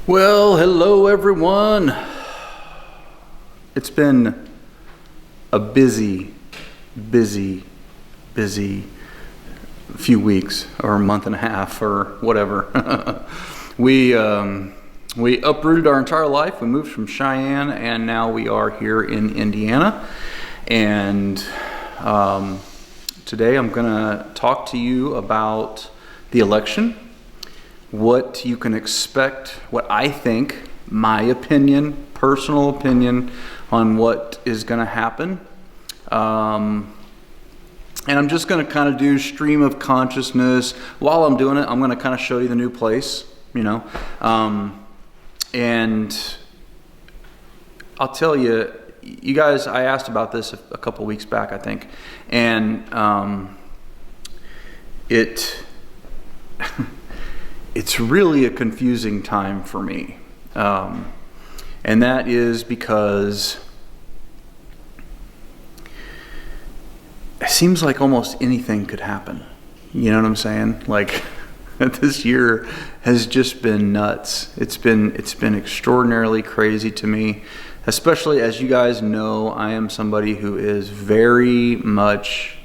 Well, hello everyone. It's been a busy few weeks or a month and a half or whatever. We uprooted our entire life. We moved from Cheyenne and now we are here in Indiana. And today I'm gonna talk to you about the election, what you can expect, what I think, my opinion, personal opinion on what is going to happen. And I'm just going to kind of do stream of consciousness. While I'm doing it, I'm going to kind of show you the new place, and I'll tell you, you guys, I asked about this a couple weeks back, I think, and it's really a confusing time for me. And that is because it seems like almost anything could happen. You know what I'm saying? Like this year has just been nuts. It's been extraordinarily crazy to me, especially as you guys know, I am somebody who is very much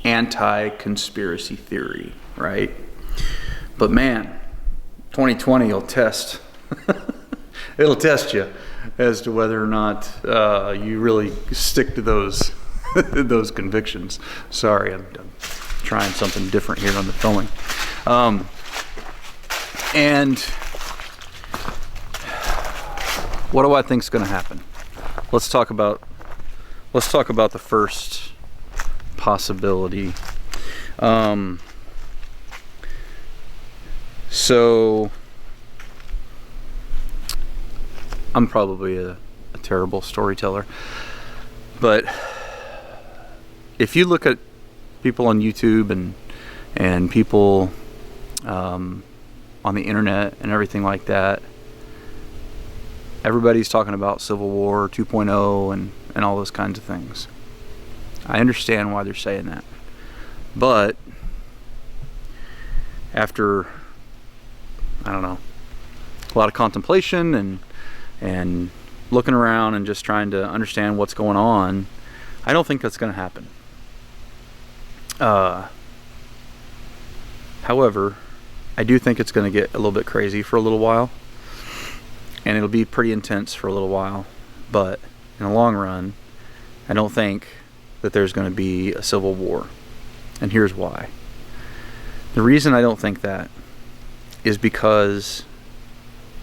anti-conspiracy theory, right? But man, 2020 will test. It'll test you as to whether or not you really stick to those those convictions. Sorry, I'm trying something different here on the filming. And what do I think is going to happen? Let's talk about the first possibility. So I'm probably a terrible storyteller, but if you look at people on YouTube and people on the internet and everything like that, everybody's talking about Civil War 2.0 and all those kinds of things. I understand why they're saying that, but after I don't know, a lot of contemplation and looking around and just trying to understand what's going on, I don't think that's going to happen. However, I do think it's going to get a little bit crazy for a little while, and it'll be pretty intense for a little while, but in the long run, I don't think that there's going to be a civil war. And here's why. The reason I don't think that is because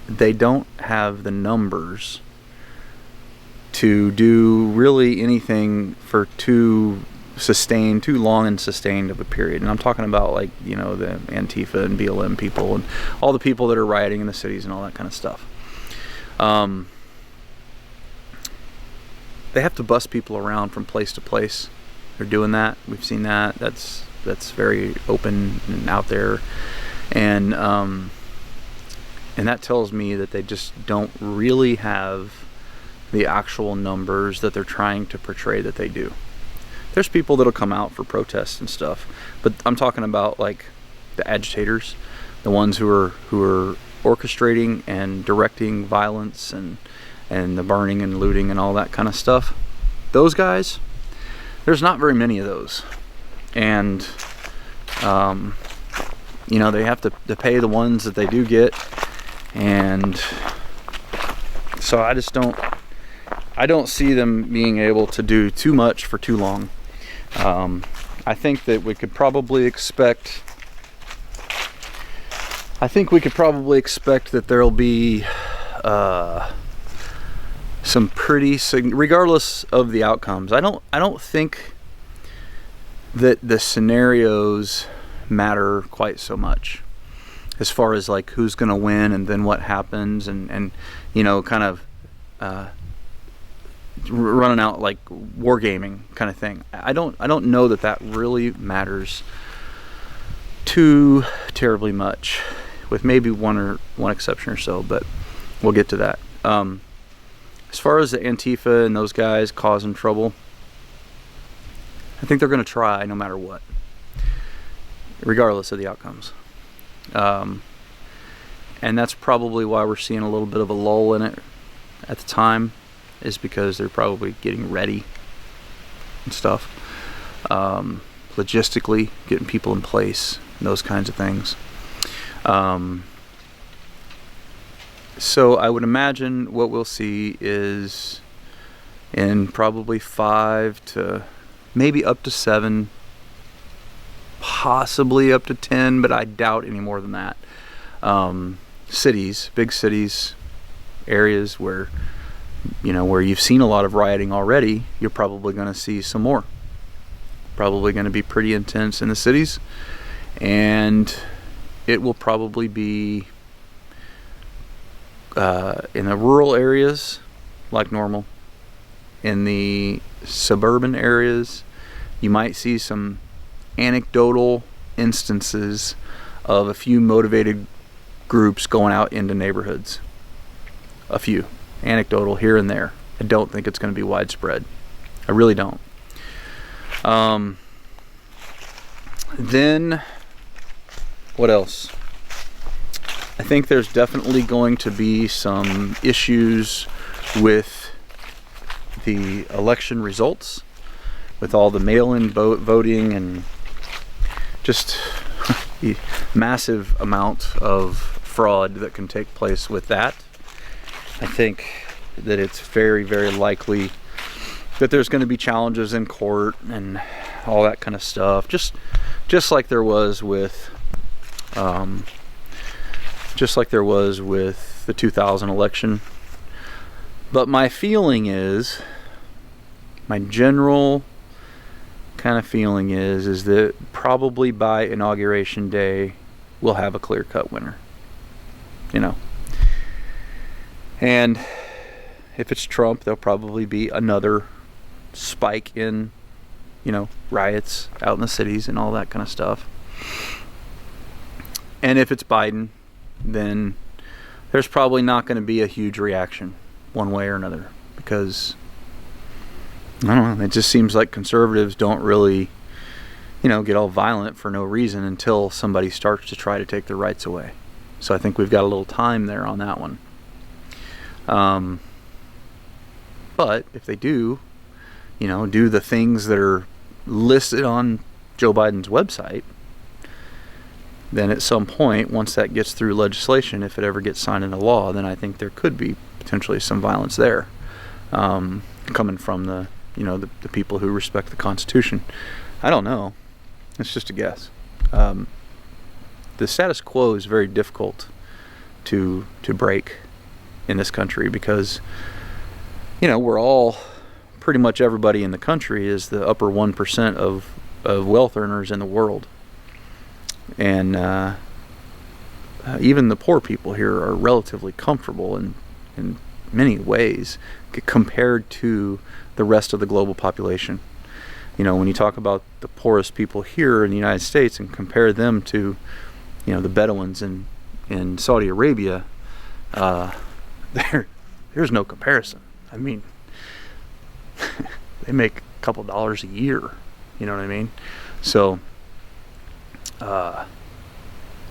they don't have the numbers to do really anything for too long and sustained of a period. And I'm talking about the Antifa and BLM people and all the people that are rioting in the cities and all that kind of stuff. They have to bus people around from place to place. They're doing that. We've seen that. That's very open and out there. And that tells me that they just don't really have the actual numbers that they're trying to portray that they do. There's people that'll come out for protests and stuff, but I'm talking about like the agitators, the ones who are orchestrating and directing violence and the burning and looting and all that kind of stuff. Those guys, there's not very many of those, and they have to pay the ones that they do get, and so I don't see them being able to do too much for too long. I think that we could probably expect that there'll be some pretty regardless of the outcomes. I don't think that the scenarios matter quite so much as far as like who's going to win and then what happens and kind of running out like wargaming kind of thing. I don't know that really matters too terribly much, with maybe one exception or so, but we'll get to that. As far as the Antifa and those guys causing trouble, I think they're going to try no matter what, regardless of the outcomes. And that's probably why we're seeing a little bit of a lull in it at the time, is because they're probably getting ready and stuff. Logistically, getting people in place, those kinds of things. So I would imagine what we'll see is in probably 5 to maybe up to 7, possibly up to 10, but I doubt any more than that. Cities, big cities, areas where, you know, where you've seen a lot of rioting already, you're probably going to see some more. Probably going to be pretty intense in the cities, and it will probably be in the rural areas like normal. In the suburban areas, you might see some anecdotal instances of a few motivated groups going out into neighborhoods. A few. Anecdotal here and there. I don't think it's going to be widespread. I really don't. Then, what else? I think there's definitely going to be some issues with the election results, with all the mail-in voting and just the massive amount of fraud that can take place with that. I think that it's very, very likely that there's going to be challenges in court and all that kind of stuff, just like there was with the 2000 election. But my feeling is, my general kind of feeling is that probably by Inauguration Day we'll have a clear-cut winner, you know. And if it's Trump, there'll probably be another spike in, you know, riots out in the cities and all that kind of stuff. And if it's Biden, then there's probably not going to be a huge reaction one way or another, because I don't know, it just seems like conservatives don't really, you know, get all violent for no reason until somebody starts to try to take their rights away. So I think we've got a little time there on that one. But if they do, you know, do the things that are listed on Joe Biden's website, then at some point, once that gets through legislation, if it ever gets signed into law, then I think there could be potentially some violence there, coming from the, you know, the people who respect the Constitution. I don't know. It's just a guess. The status quo is very difficult to break in this country, because, you know, we're all, pretty much everybody in the country is the upper 1% of wealth earners in the world. And even the poor people here are relatively comfortable in many ways compared to the rest of the global population. You know, when you talk about the poorest people here in the United States and compare them to, you know, the Bedouins in Saudi Arabia, there's no comparison. I mean, they make a couple dollars a year. You know what I mean? So,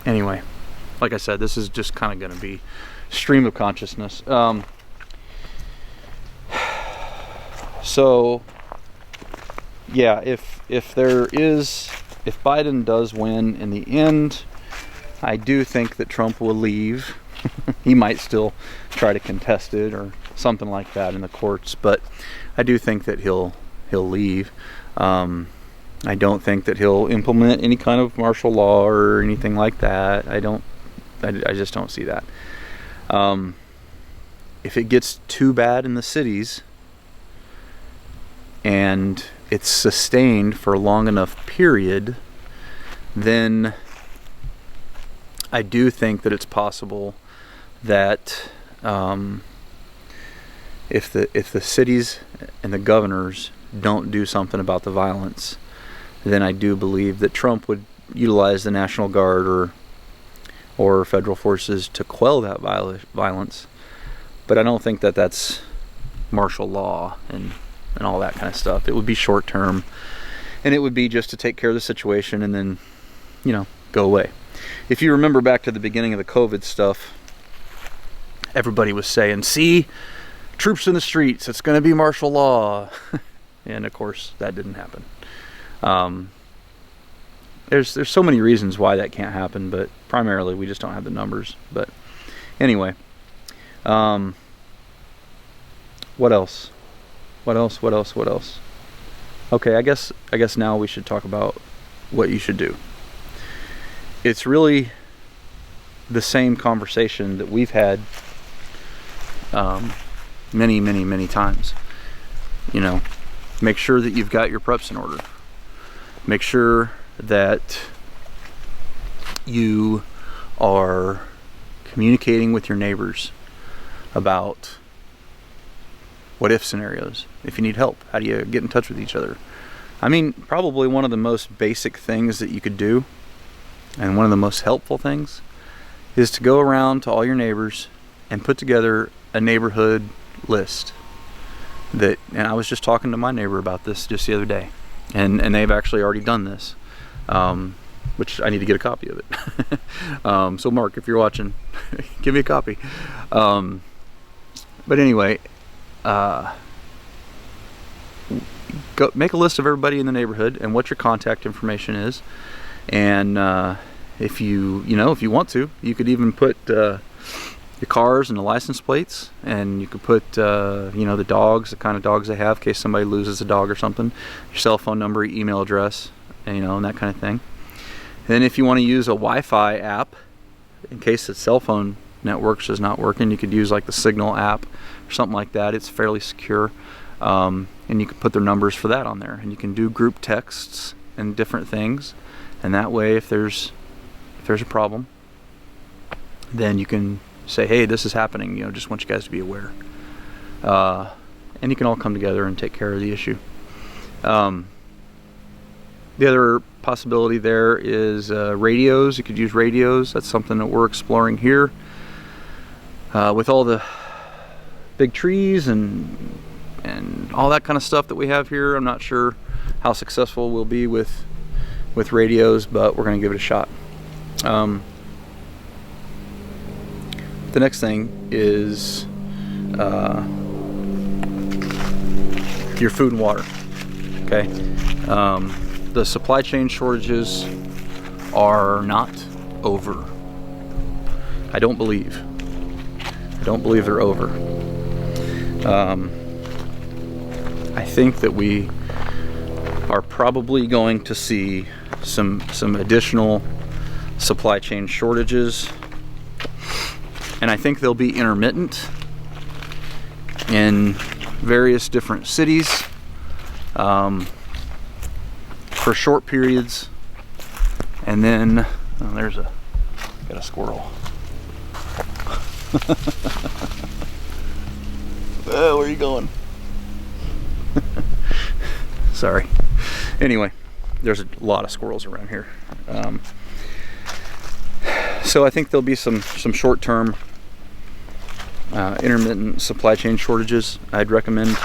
anyway, like I said, this is just kind of going to be stream of consciousness. So, yeah, if Biden does win in the end, I do think that Trump will leave. He might still try to contest it or something like that in the courts, but I do think that he'll leave. I don't think that he'll implement any kind of martial law or anything like that. I just don't see that. If it gets too bad in the cities and it's sustained for a long enough period, then I do think that it's possible that if the cities and the governors don't do something about the violence, then I do believe that Trump would utilize the National Guard or federal forces to quell that violence. But I don't think that that's martial law and all that kind of stuff. It would be short term, and it would be just to take care of the situation and then, you know, go away. if you remember back to the beginning of the COVID stuff, everybody was saying, see, troops in the streets, it's going to be martial law. And of course, that didn't happen. There's so many reasons why that can't happen, but primarily we just don't have the numbers. But anyway, what else? What else? Okay, I guess now we should talk about what you should do. It's really the same conversation that we've had many times. You know, make sure that you've got your preps in order. Make sure that you are communicating with your neighbors about what if scenarios. If you need help, how do you get in touch with each other? I mean, probably one of the most basic things that you could do, and one of the most helpful things, is to go around to all your neighbors and put together a neighborhood list. And I was just talking to my neighbor about this just the other day, and they've actually already done this, which I need to get a copy of it. So Mark, if you're watching, give me a copy. But anyway, go make a list of everybody in the neighborhood and what your contact information is, and if you want to, you could even put your cars and the license plates, and you could put the dogs, the kind of dogs they have in case somebody loses a dog or something, your cell phone number, email address, and that kind of thing. Then if you want to use a Wi-Fi app in case the cell phone networks is not working, you could use like the Signal app or something like that. It's fairly secure, and you can put their numbers for that on there, and you can do group texts and different things, and that way if there's a problem, then you can say, hey, this is happening, just want you guys to be aware, and you can all come together and take care of the issue. The other possibility there is radios. You could use radios. That's something that we're exploring here. With all the big trees and all that kind of stuff that we have here, I'm not sure how successful we'll be with radios, but we're going to give it a shot. The next thing is your food and water. Okay, the supply chain shortages are not over. I don't believe they're over. I think that we are probably going to see some additional supply chain shortages, and I think they'll be intermittent in various different cities for short periods, and then got a squirrel. Where are you going? Sorry. Anyway, there's a lot of squirrels around here. So I think there'll be some short-term intermittent supply chain shortages. I'd recommend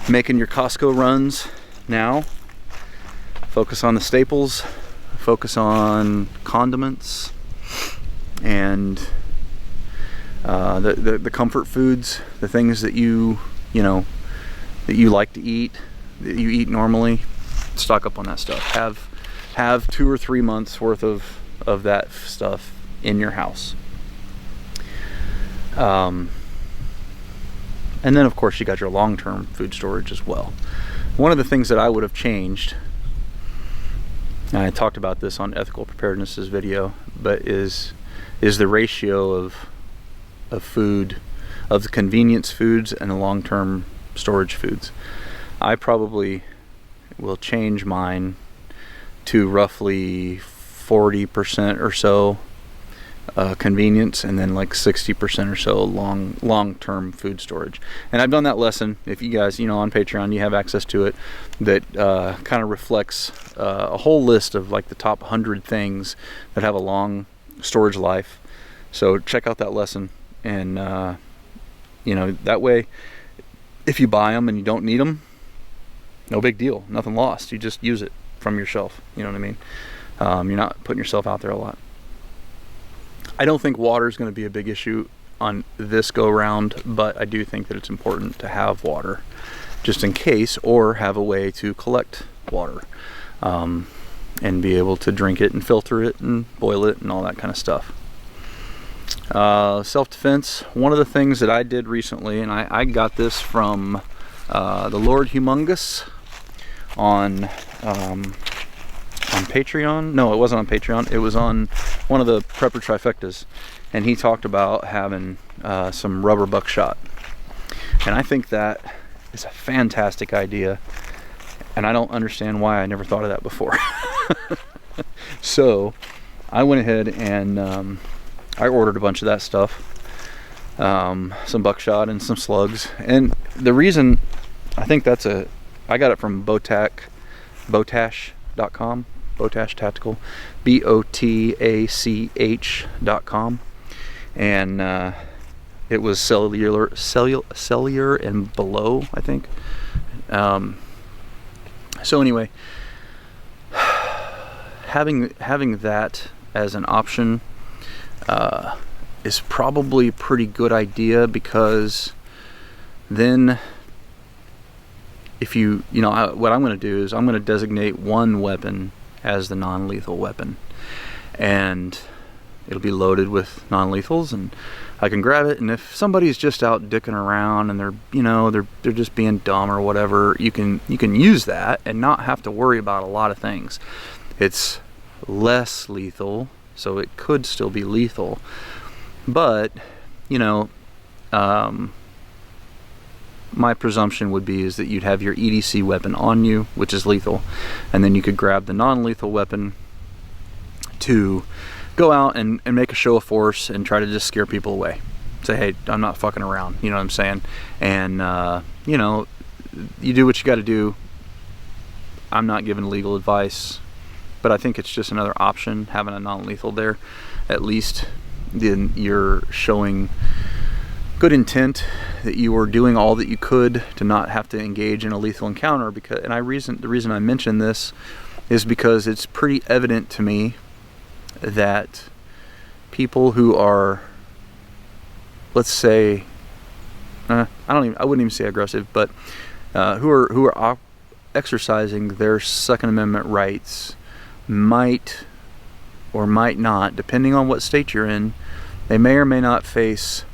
making your Costco runs now. Focus on the staples, focus on condiments, and the comfort foods, the things that you like to eat, that you eat normally. Stock up on that stuff. Have 2 or 3 months worth of that stuff in your house. And then of course you got your long-term food storage as well. One of the things that I would have changed, and I talked about this on Ethical Preparedness's video, but is the ratio of food, of the convenience foods and the long-term storage foods. I probably will change mine to roughly 40% or so convenience, and then like 60% or so long-term food storage. And I've done that lesson. If you guys, on Patreon, you have access to it, that kind of reflects a whole list of like the top 100 things that have a long storage life. So check out that lesson, and that way, if you buy them and you don't need them, no big deal, nothing lost. You just use it from your shelf. You know what I mean? You're not putting yourself out there a lot. I don't think water is going to be a big issue on this go round, but I do think that it's important to have water just in case, or have a way to collect water and be able to drink it and filter it and boil it and all that kind of stuff. Self-defense, one of the things that I did recently, and I got this from the Lord Humongous on Patreon. No, it wasn't on Patreon. It was on one of the Prepper Trifectas, and he talked about having some rubber buckshot, and I think that is a fantastic idea, and I don't understand why I never thought of that before. So I went ahead and I ordered a bunch of that stuff, some buckshot and some slugs. And the reason I think I got it from Botash.com, Botash Tactical, BOTACH.com, and it was cellular and below, I think. So anyway, having that as an option is probably a pretty good idea, because then if what I'm going to do is I'm going to designate one weapon as the non-lethal weapon, and it'll be loaded with non-lethals, and I can grab it, and if somebody's just out dicking around and they're just being dumb or whatever, you can use that and not have to worry about a lot of things. It's less lethal, so it could still be lethal, but my presumption would be is that you'd have your EDC weapon on you, which is lethal, and then you could grab the non-lethal weapon to go out and make a show of force and try to just scare people away. Say, hey, I'm not fucking around, you know what I'm saying? And you do what you got to do. I'm not giving legal advice, but I think it's just another option, having a non-lethal there. At least then you're showing good intent, that you were doing all that you could to not have to engage in a lethal encounter. The reason I mention this is because it's pretty evident to me that people who are, let's say, I wouldn't even say aggressive, but who are exercising their Second Amendment rights might or might not, depending on what state you're in, they may or may not face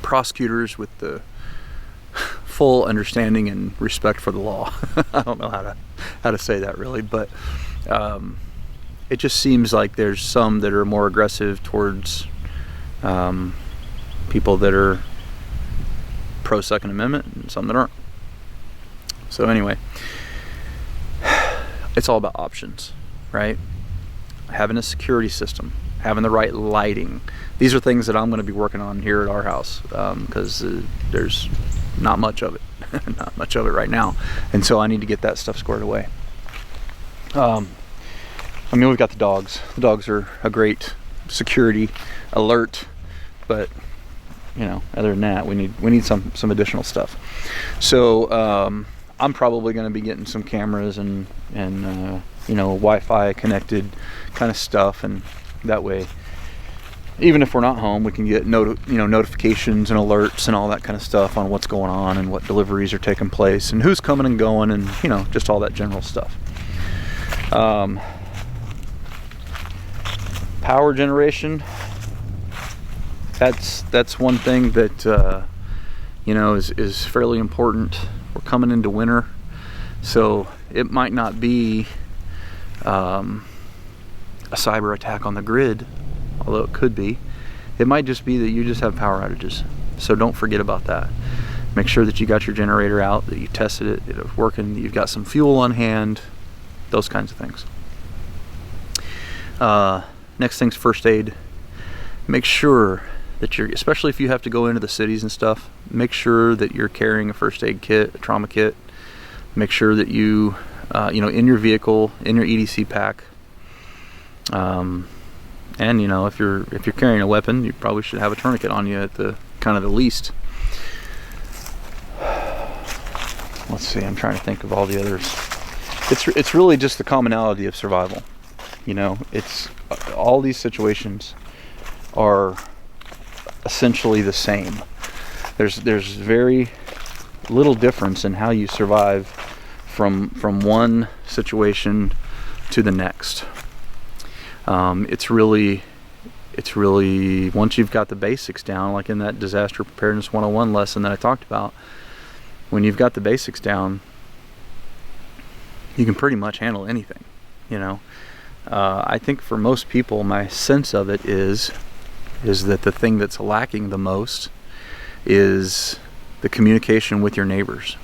prosecutors with the full understanding and respect for the law. I don't know how to say that really, but it just seems like there's some that are more aggressive towards people that are pro Second Amendment and some that aren't. So anyway, it's all about options, right? Having a security system, having the right lighting. These are things that I'm going to be working on here at our house, because there's not much of it, not much of it right now, and so I need to get that stuff squared away. We've got the dogs. The dogs are a great security alert, but other than that, we need some additional stuff. So I'm probably going to be getting some cameras and Wi-Fi connected kind of stuff, and that way, even if we're not home, we can get notifications and alerts and all that kind of stuff on what's going on and what deliveries are taking place and who's coming and going, and just all that general stuff. Power generation, that's one thing that is fairly important. We're coming into winter, so it might not be a cyber attack on the grid, although it could be. It might just be that you just have power outages, so don't forget about that. Make sure that you got your generator out, that you tested it, that it's working, that you've got some fuel on hand, those kinds of things. Next thing's first aid. Make sure that especially if you have to go into the cities and stuff, make sure that you're carrying a first aid kit, a trauma kit. Make sure that you, in your vehicle, in your EDC pack. And if you're carrying a weapon, you probably should have a tourniquet on you at the least. Let's see, I'm trying to think of all the others. It's really just the commonality of survival. You know, it's all these situations are essentially the same. There's very little difference in how you survive from one situation to the next. It's really once you've got the basics down, like in that Disaster Preparedness 101 lesson that I talked about, when you've got the basics down, you can pretty much handle anything, you know. I think for most people, my sense of it is that the thing that's lacking the most is the communication with your neighbors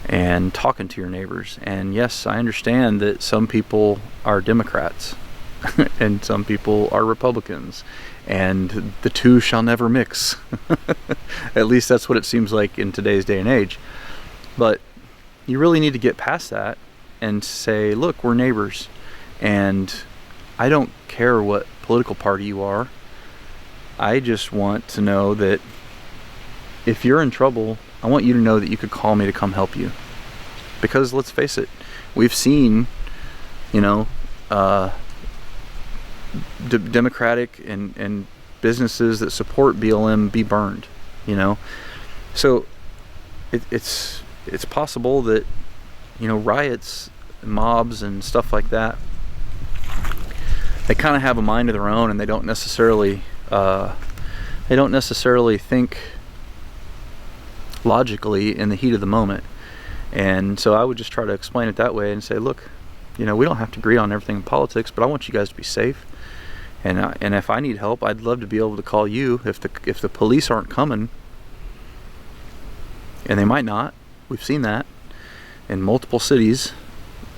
and talking to your neighbors. And yes, I understand that some people are Democrats and some people are Republicans, and the two shall never mix. At least that's what it seems like in today's day and age. But you really need to get past that and say, look, we're neighbors, and I don't care what political party you are. I just want to know that if you're in trouble, I want you to know that you could call me to come help you. Because let's face it, we've seen, you know, Democratic and businesses that support BLM be burned, you know. So it's possible that, you know, riots, mobs and stuff like that, they kind of have a mind of their own, and they don't necessarily think logically in the heat of the moment. And so I would just try to explain it that way and say, look, you know, we don't have to agree on everything in politics, but I want you guys to be safe. And if I need help, I'd love to be able to call you. If the police aren't coming, and they might not, we've seen that in multiple cities,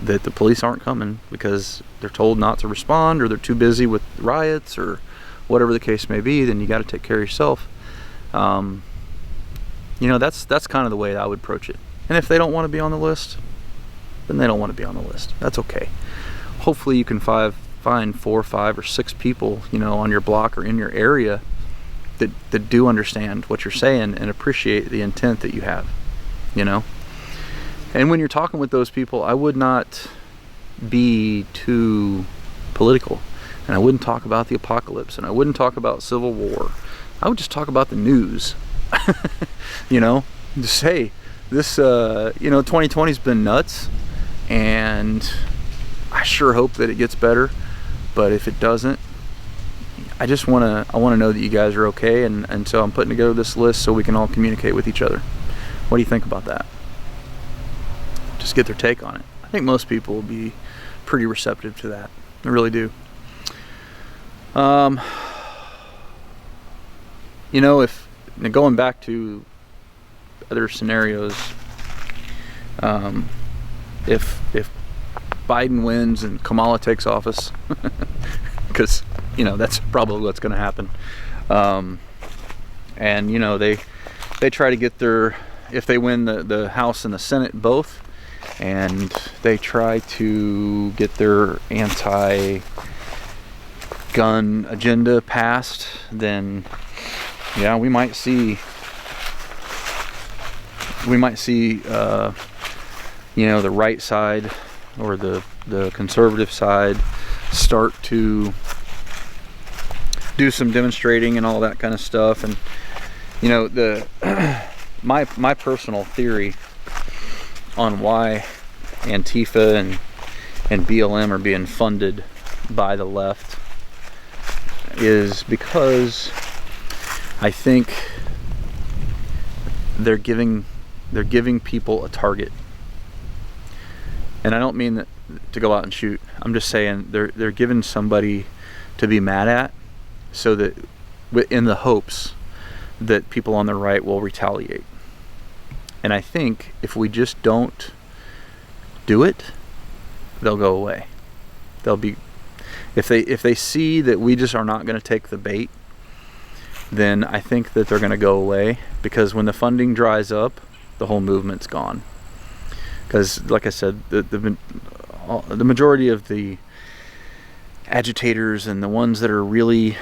that the police aren't coming because they're told not to respond, or they're too busy with riots, or whatever the case may be. Then you got to take care of yourself. You know, that's kind of the way I would approach it. And if they don't want to be on the list, then they don't want to be on the list. That's okay. Hopefully you can find 4, 5, or 6 people, you know, on your block or in your area that do understand what you're saying and appreciate the intent that you have, you know. And when you're talking with those people, I would not be too political, and I wouldn't talk about the apocalypse, and I wouldn't talk about civil war. I would just talk about the news. You know, just, hey, this, you know, 2020's been nuts, and I sure hope that it gets better. But if it doesn't, I want to know that you guys are okay, and so I'm putting together this list so we can all communicate with each other. What do you think about that? Just get their take on it. I think most people will be pretty receptive to that. I really do. You know, if going back to other scenarios, if Biden wins and Kamala takes office, because, you know, that's probably what's going to happen, and, you know, they try to get if they win the House and the Senate both, and they try to get their anti-gun agenda passed, then yeah, we might see you know, the right side or the conservative side start to do some demonstrating and all that kind of stuff. And, you know, my personal theory on why Antifa and BLM are being funded by the left is because I think they're giving people a target. And I don't mean that to go out and shoot. I'm just saying they're giving somebody to be mad at, so that in the hopes that people on the right will retaliate. And I think if we just don't do it, they'll go away. They'll be, if they see that we just are not going to take the bait, then I think that they're going to go away, because when the funding dries up, the whole movement's gone. Because, like I said, the majority of the agitators and the ones that are really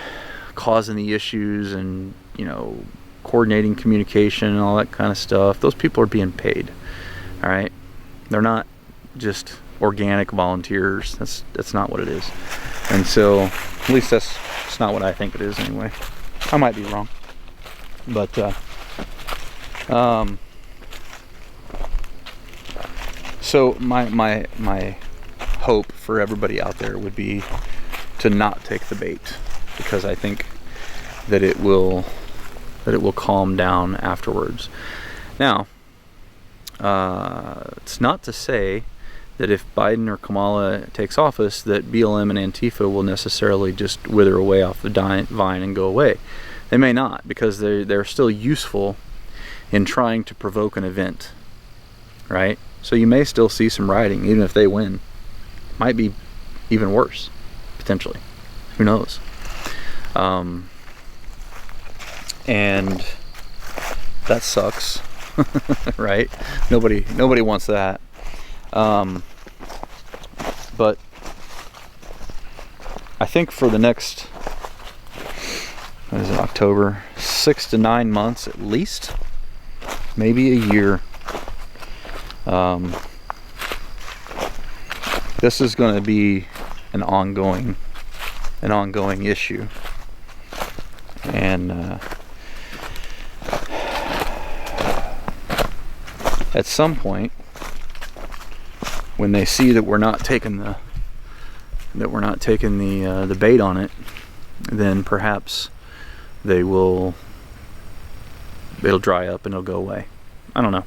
causing the issues and, you know, coordinating communication and all that kind of stuff, those people are being paid. All right, they're not just organic volunteers. That's not what it is. And so, at least that's not what I think it is anyway. I might be wrong, but so my hope for everybody out there would be to not take the bait, because I think that it will calm down afterwards. Now, it's not to say that if Biden or Kamala takes office, that BLM and Antifa will necessarily just wither away off the vine and go away. They may not, because they're still useful in trying to provoke an event, right? So you may still see some rioting, even if they win. Might be even worse, potentially. Who knows? And that sucks, right? Nobody wants that. But I think for the next, what is it, October, 6 to 9 months at least, maybe a year, this is going to be an ongoing issue. And at some point, when they see that we're not taking the bait on it, then perhaps it'll dry up and it'll go away. I don't know.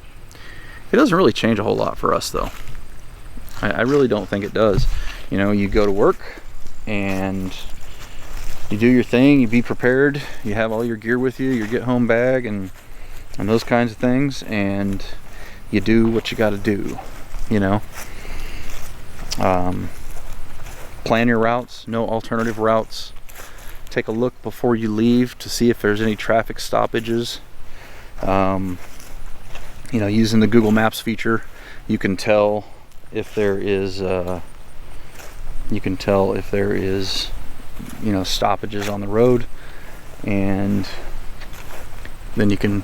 It doesn't really change a whole lot for us, though. I really don't think it does. You know, you go to work and you do your thing, you be prepared, you have all your gear with you, your get home bag and those kinds of things, and you do what you got to do, you know. Plan your routes, no alternative routes. Take a look before you leave to see if there's any traffic stoppages. You know, using the Google Maps feature, you can tell if there is you know, stoppages on the road, and then you can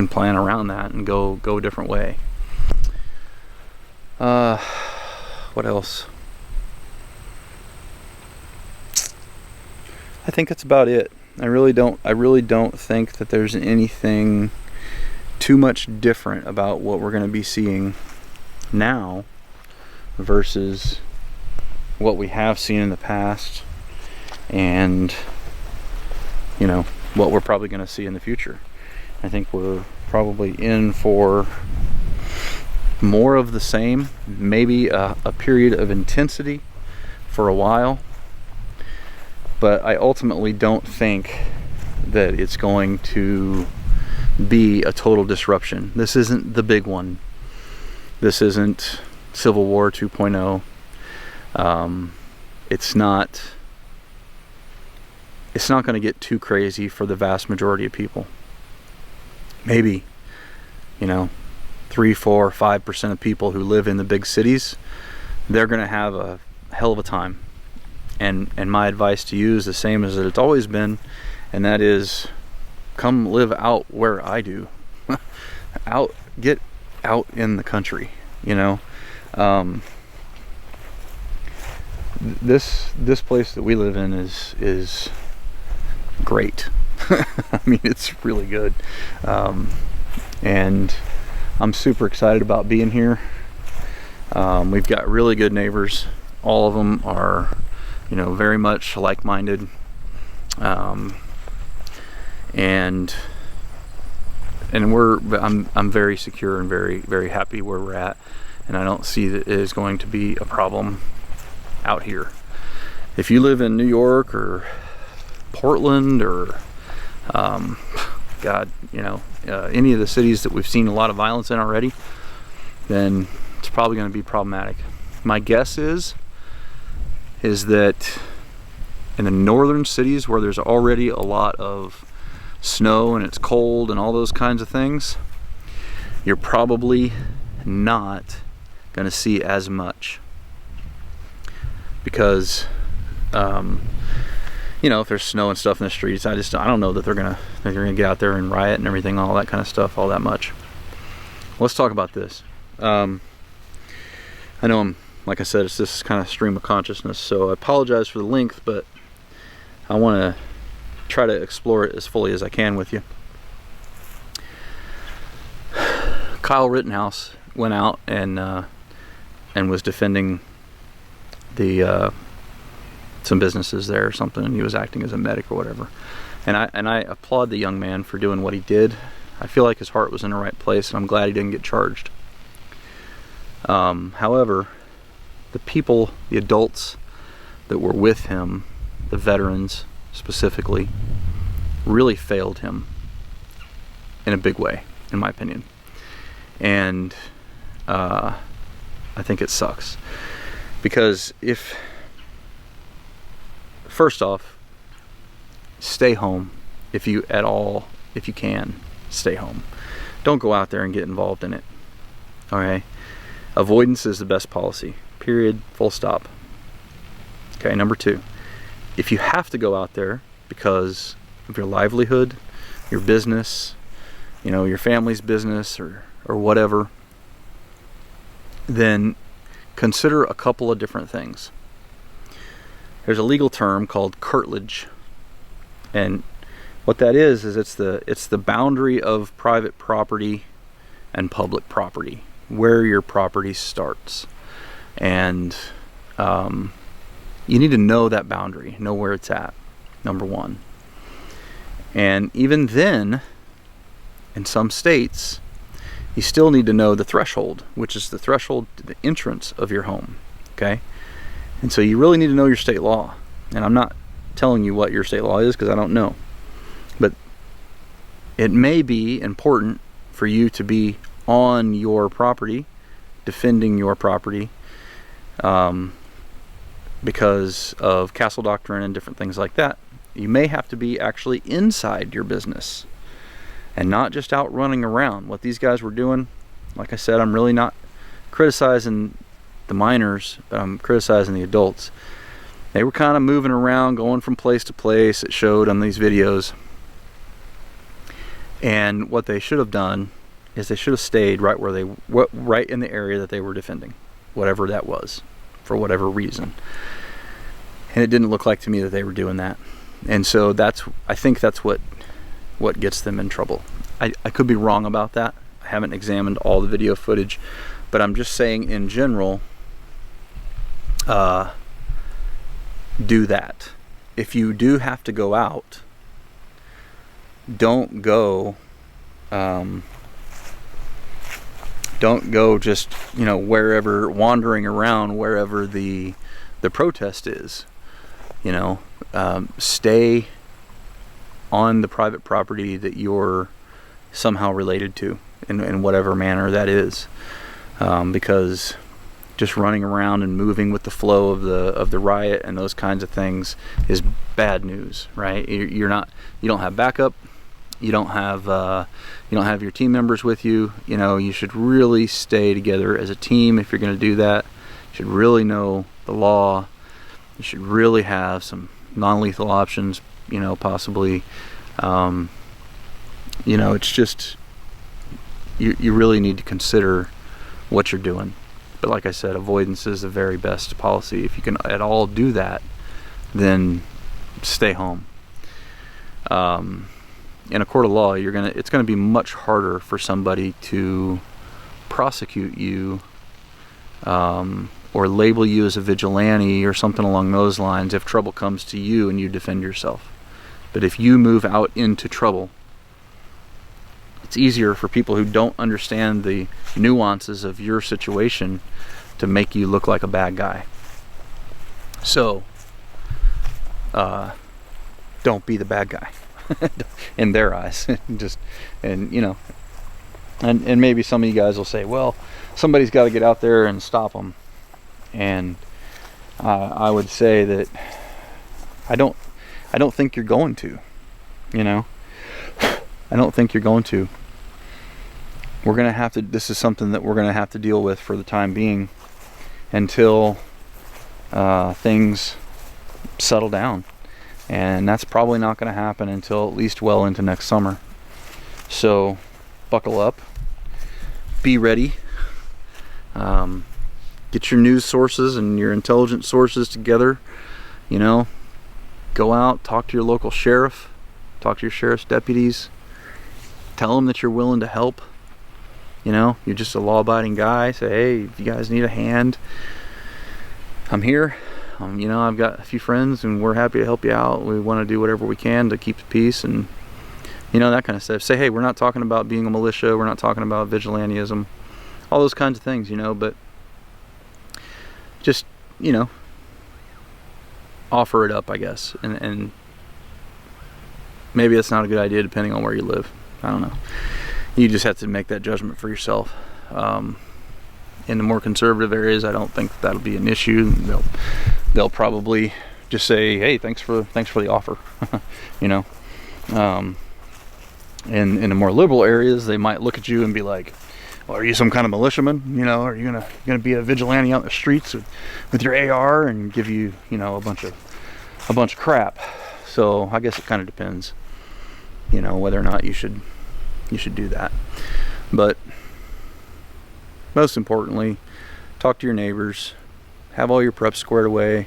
plan around that and go a different way. What else? I think that's about it. I really don't think that there's anything too much different about what we're going to be seeing now versus what we have seen in the past, and you know, what we're probably going to see in the future. I think we're probably in for more of the same, maybe a period of intensity for a while, but I ultimately don't think that it's going to be a total disruption. This isn't the big one. This isn't Civil War 2.0. It's not going to get too crazy for the vast majority of people. Maybe, you know, 3, 4, 5% of people who live in the big cities, they're going to have a hell of a time. And my advice to you is the same as it's always been, and that is, come live out where I do. Get out in the country, you know. This place that we live in is great. I mean, it's really good, and I'm super excited about being here. We've got really good neighbors. All of them are, you know, very much like-minded, and I'm very secure and very, very happy where we're at, and I don't see that it is going to be a problem out here. If you live in New York or Portland or God, you know, any of the cities that we've seen a lot of violence in already, then it's probably going to be problematic. My guess is that in the northern cities where there's already a lot of snow and it's cold and all those kinds of things, you're probably not going to see as much, because you know, if there's snow and stuff in the streets, I don't know that they're gonna get out there and riot and everything, all that kind of stuff, all that much. Let's talk about this. I know like I said, it's this kind of stream of consciousness, so I apologize for the length, but I want to try to explore it as fully as I can with you. Kyle Rittenhouse went out and was defending the some businesses there or something, and he was acting as a medic or whatever. And I applaud the young man for doing what he did. I feel like his heart was in the right place, and I'm glad he didn't get charged. However, the people, the adults that were with him, the veterans specifically, really failed him in a big way, in my opinion. And I think it sucks. Because first off, stay home if you can, stay home. Don't go out there and get involved in it. Okay? Avoidance is the best policy. Period. Full stop. Okay, number 2. If you have to go out there because of your livelihood, your business, your family's business or whatever, then consider a couple of different things. There's a legal term called curtilage. And what that is it's the boundary of private property and public property, where your property starts. And you need to know that boundary, know where it's at, number 1. And even then, in some states, you still need to know the threshold, which is the threshold to the entrance of your home. Okay? And so you really need to know your state law. And I'm not telling you what your state law is because I don't know. But it may be important for you to be on your property, defending your property, because of castle doctrine and different things like that. You may have to be actually inside your business and not just out running around. What these guys were doing, like I said, I'm really not criticizing the minors, but I'm criticizing the adults. They were kind of moving around, going from place to place. It showed on these videos. And what they should have done is they should have stayed right in the area that they were defending, whatever that was, for whatever reason. And it didn't look like to me that they were doing that. And so I think that's what gets them in trouble. I could be wrong about that. I haven't examined all the video footage, but I'm just saying in general, do that. If you do have to go out, don't go just wherever, wandering around wherever the protest is. Stay on the private property that you're somehow related to in whatever manner that is, because just running around and moving with the flow of the riot and those kinds of things is bad news, right? You don't have backup. You don't have your team members with you. You should really stay together as a team if you're going to do that. You should really know the law. You should really have some non-lethal options, possibly. It's just you really need to consider what you're doing. But like I said, avoidance is the very best policy. If you can at all do that, then stay home. In a court of law, it's gonna be much harder for somebody to prosecute you, or label you as a vigilante or something along those lines if trouble comes to you and you defend yourself. But if you move out into trouble, it's easier for people who don't understand the nuances of your situation to make you look like a bad guy. So, don't be the bad guy in their eyes. And maybe some of you guys will say, well, somebody's got to get out there and stop them. And I would say that I don't think you're going to. I don't think you're going to. We're going to have to, this is something that we're going to have to deal with for the time being until things settle down. And that's probably not going to happen until at least well into next summer. So buckle up, be ready, get your news sources and your intelligence sources together. You know, go out, talk to your local sheriff, talk to your sheriff's deputies, tell them that you're willing to help. You know, you're just a law-abiding guy. Say, hey, if you guys need a hand, I'm here. You know, I've got a few friends and we're happy to help you out. We want to do whatever we can to keep the peace and, you know, that kind of stuff. Say, hey, we're not talking about being a militia. We're not talking about vigilantism. All those kinds of things, you know, but just, you know, offer it up, I guess. And maybe that's not a good idea depending on where you live. I don't know. You just have to make that judgment for yourself. In the more conservative areas, I don't think that'll be an issue. They'll probably just say, hey, thanks for the offer. You know. In the more liberal areas, they might look at you and be like, well, are you some kind of militiaman? You know, are you gonna be a vigilante out in the streets with your AR and give you, you know, a bunch of crap? So I guess it kind of depends, you know, whether or not you should do that. But most importantly, talk to your neighbors, have all your prep squared away,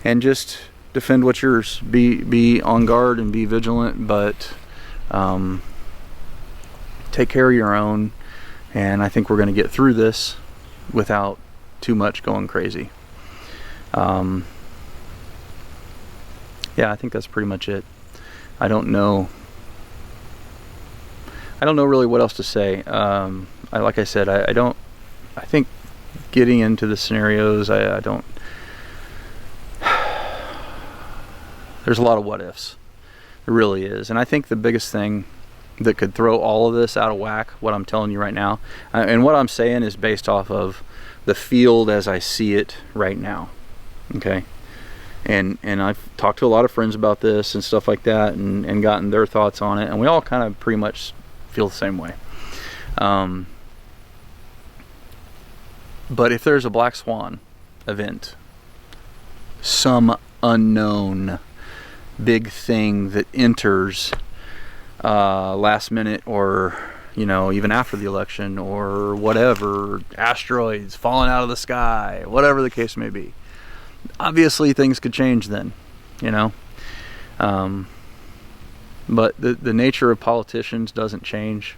and just defend what's yours. Be on guard and be vigilant, but take care of your own. And I think we're going to get through this without too much going crazy. Yeah, I think that's pretty much it. I don't know really what else to say. Like I said, I think getting into the scenarios, I don't, there's a lot of what ifs. There really is. And I think the biggest thing that could throw all of this out of whack, what I'm telling you right now, and what I'm saying is based off of the field as I see it right now. Okay? And I've talked to a lot of friends about this and stuff like that, and gotten their thoughts on it, and we all kind of pretty much feel the same way. But if there's a black swan event, some unknown big thing that enters last minute, or, you know, even after the election, or whatever, asteroids falling out of the sky, whatever the case may be, obviously things could change then, you know. But the nature of politicians doesn't change.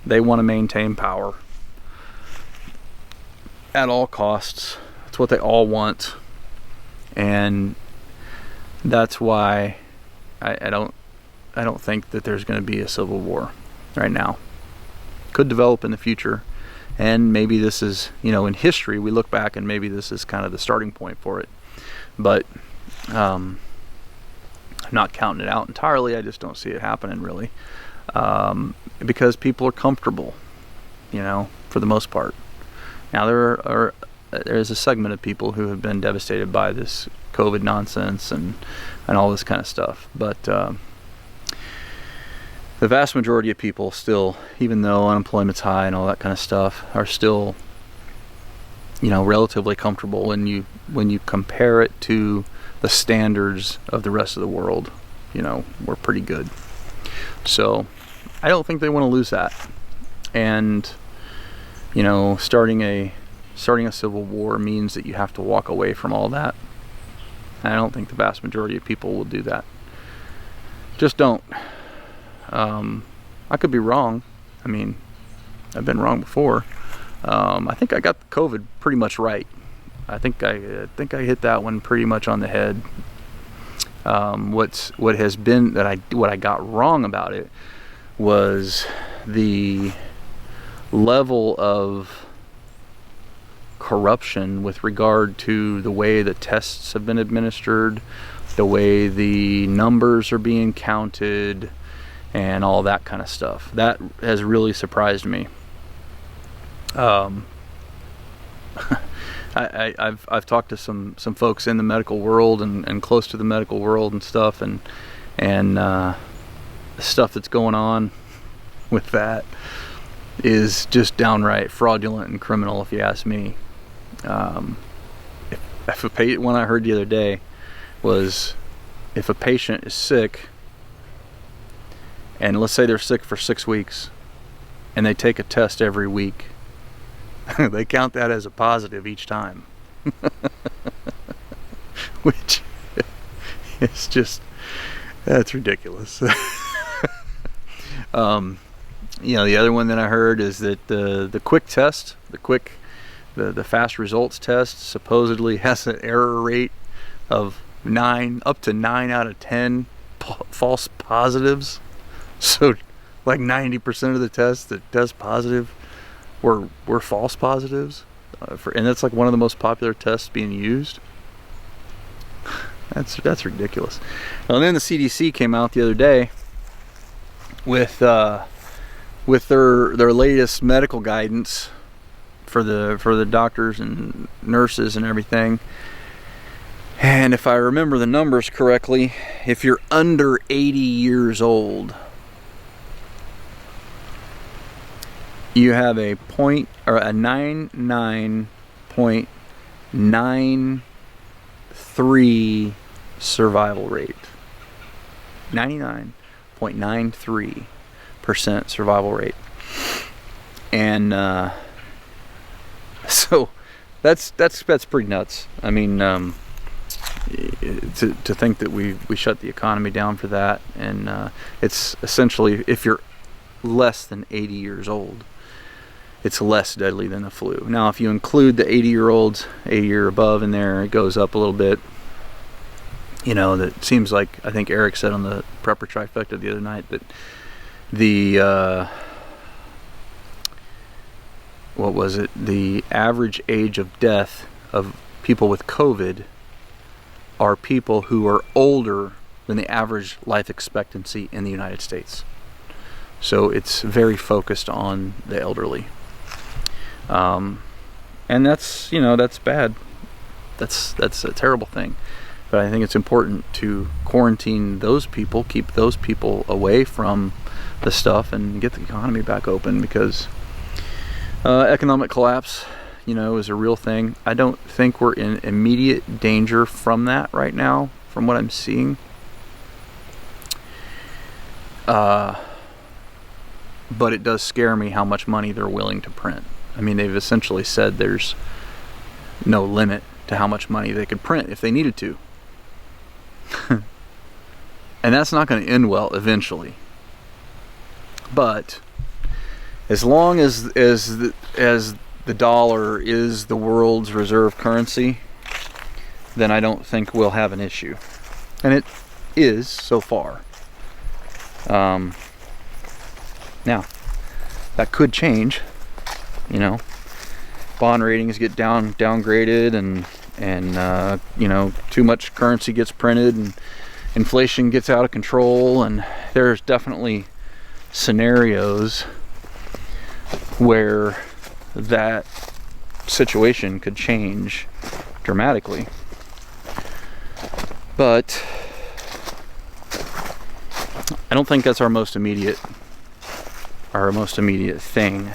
They want to maintain power at all costs. That's what they all want. And that's why I don't think that there's going to be a civil war right now. Could develop in the future, and maybe this is, you know, in history we look back and maybe this is kind of the starting point for it. But I'm not counting it out entirely. I just don't see it happening really, because people are comfortable, you know, for the most part. Now there is a segment of people who have been devastated by this COVID nonsense and all this kind of stuff, but the vast majority of people still, even though unemployment's high and all that kind of stuff, are still, you know, relatively comfortable when you compare it to the standards of the rest of the world. You know, we're pretty good. So I don't think they want to lose that. And, you know, starting a civil war means that you have to walk away from all that. And I don't think the vast majority of people will do that. Just don't. I could be wrong. I mean, I've been wrong before. I think I got COVID pretty much right. I think I hit that one pretty much on the head. What I got wrong about it was the level of corruption with regard to the way the tests have been administered, the way the numbers are being counted, and all that kind of stuff. That has really surprised me. I've talked to some folks in the medical world and close to the medical world and stuff, and the stuff that's going on with that is just downright fraudulent and criminal, if you ask me. One I heard the other day was, if a patient is sick, and let's say they're sick for 6 weeks, and they take a test every week, They count that as a positive each time. Which is just, that's ridiculous. The other one that I heard is that the quick test, the fast results test supposedly has an error rate of up to 9 out of 10 false positives. So like 90% of the tests that test positive were false positives, and that's like one of the most popular tests being used. That's ridiculous. And then the CDC came out the other day with their latest medical guidance for the doctors and nurses and everything. And if I remember the numbers correctly, if you're under 80 years old, you have a 99.93 survival rate. 99.93% survival rate. And so that's pretty nuts. I mean, to think that we shut the economy down for that, and it's essentially, if you're less than 80 years old, it's less deadly than the flu. Now, if you include the 80-year-olds, 80 or above in there, it goes up a little bit. That seems like, I think Eric said on the Prepper Trifecta the other night that the the average age of death of people with COVID are people who are older than the average life expectancy in the United States. So it's very focused on the elderly. And that's bad. That's a terrible thing. But I think it's important to quarantine those people, keep those people away from the stuff, and get the economy back open, because economic collapse, is a real thing. I don't think we're in immediate danger from that right now, from what I'm seeing. But it does scare me how much money they're willing to print. I mean, they've essentially said there's no limit to how much money they could print if they needed to. And that's not going to end well eventually. But as long as the dollar is the world's reserve currency, then I don't think we'll have an issue. And it is so far. Now, that could change. Bond ratings get downgraded, and too much currency gets printed, and inflation gets out of control, and there's definitely scenarios where that situation could change dramatically. But I don't think that's our most immediate thing.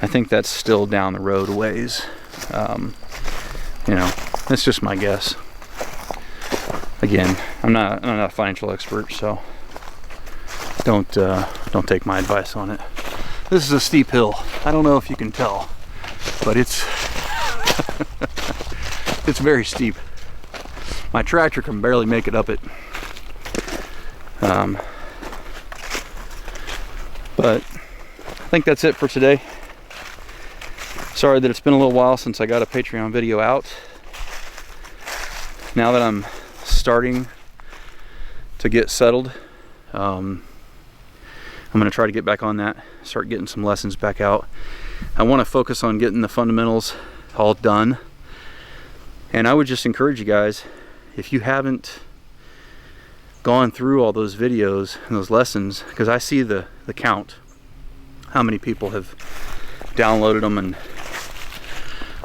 I think that's still down the road a ways. That's just my guess. Again, I'm not a financial expert, so don't take my advice on it. This is a steep hill. I don't know if you can tell, but it's it's very steep. My tractor can barely make it up it. But I think that's it for today. Sorry that it's been a little while since I got a Patreon video out. Now that I'm starting to get settled, I'm going to try to get back on that, start getting some lessons back out. I want to focus on getting the fundamentals all done. And I would just encourage you guys, if you haven't gone through all those videos and those lessons, because I see the count, how many people have downloaded them and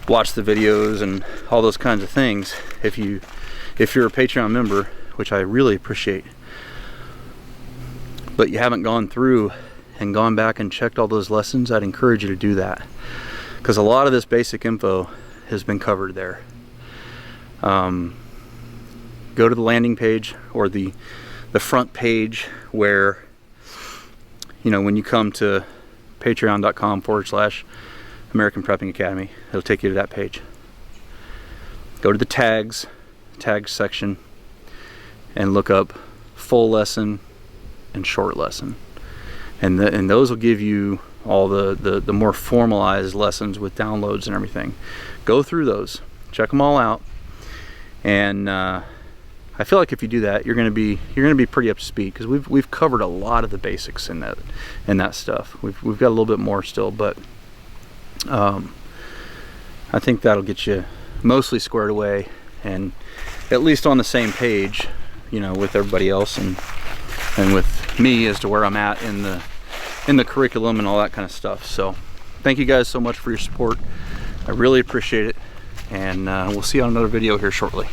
watched the videos and all those kinds of things. If you're a Patreon member, which I really appreciate, but you haven't gone through and gone back and checked all those lessons, I'd encourage you to do that, because a lot of this basic info has been covered there. Go to the landing page, or the front page, where when you come to patreon.com/Mr. American Prepping Academy. It'll take you to that page. Go to the tags section and look up full lesson and short lesson, and those will give you all the more formalized lessons with downloads and everything. Go through those, check them all out, and I feel like if you do that, you're gonna be pretty up to speed, because we've covered a lot of the basics in that stuff. We've got a little bit more still, but I think that'll get you mostly squared away and at least on the same page, you know, with everybody else and with me as to where I'm at in the curriculum and all that kind of stuff. So thank you guys so much for your support. I really appreciate it, and we'll see you on another video here shortly.